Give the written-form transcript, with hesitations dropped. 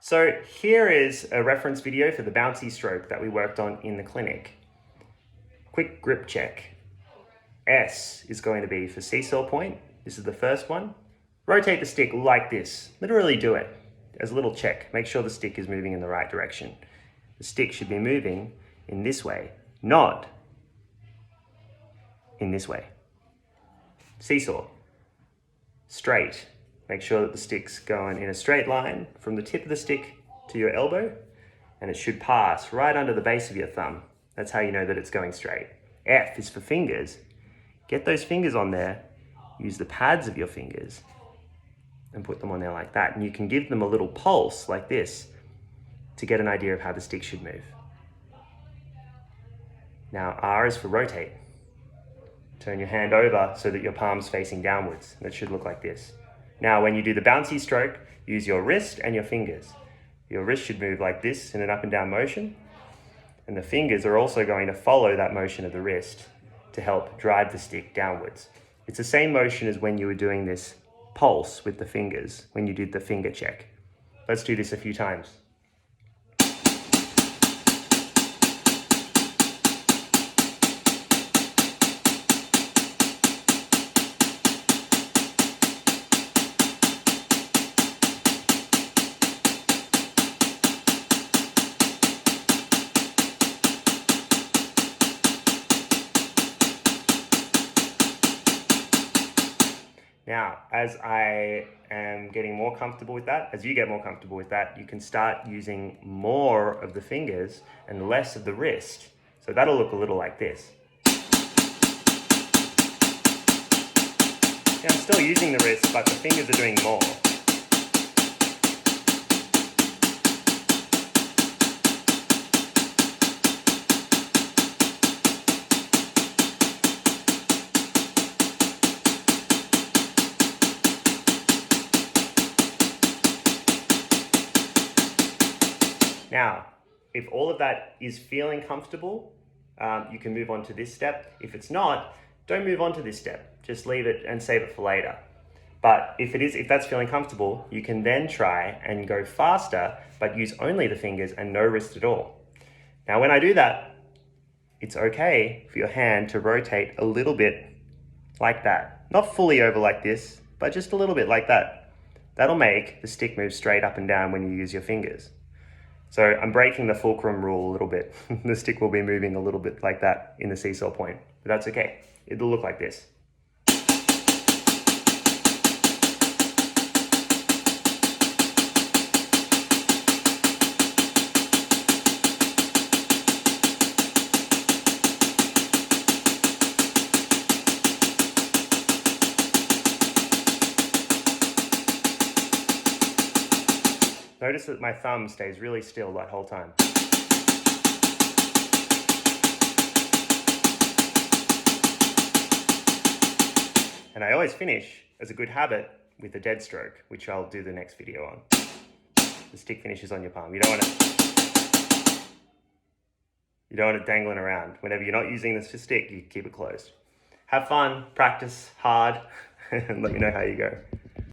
So here is a reference video for the bouncy stroke that we worked on in the clinic. Quick grip check. S is going to be for seesaw point. This is the first one. Rotate the stick like this. Literally do it as a little check. Make sure the stick is moving in the right direction. The stick should be moving in this way, not in this way. Seesaw. Straight. Make sure that the stick's going in a straight line from the tip of the stick to your elbow, and it should pass right under the base of your thumb. That's how you know that it's going straight. F is for fingers. Get those fingers on there, use the pads of your fingers, and put them on there like that. And you can give them a little pulse like this to get an idea of how the stick should move. Now R is for rotate. Turn your hand over so that your palm's facing downwards. And it should look like this. Now, when you do the bouncy stroke, use your wrist and your fingers. Your wrist should move like this in an up and down motion. And the fingers are also going to follow that motion of the wrist to help drive the stick downwards. It's the same motion as when you were doing this pulse with the fingers, when you did the finger check. Let's do this a few times. Now, as I am getting more comfortable with that, as you get more comfortable with that, you can start using more of the fingers and less of the wrist. So that'll look a little like this. Yeah, I'm still using the wrist, but the fingers are doing more. Now, if all of that is feeling comfortable, you can move on to this step. If it's not, don't move on to this step. Just leave it and save it for later. But if that's feeling comfortable, you can then try and go faster, but use only the fingers and no wrist at all. Now, when I do that, it's okay for your hand to rotate a little bit like that. Not fully over like this, but just a little bit like that. That'll make the stick move straight up and down when you use your fingers. So I'm breaking the fulcrum rule a little bit. The stick will be moving a little bit like that in the seesaw point, but that's okay. It'll look like this. Notice that my thumb stays really still that whole time. And I always finish, as a good habit, with a dead stroke, which I'll do the next video on. The stick finishes on your palm. You don't want it dangling around. Whenever you're not using this stick, you keep it closed. Have fun, practice hard, and let me know how you go.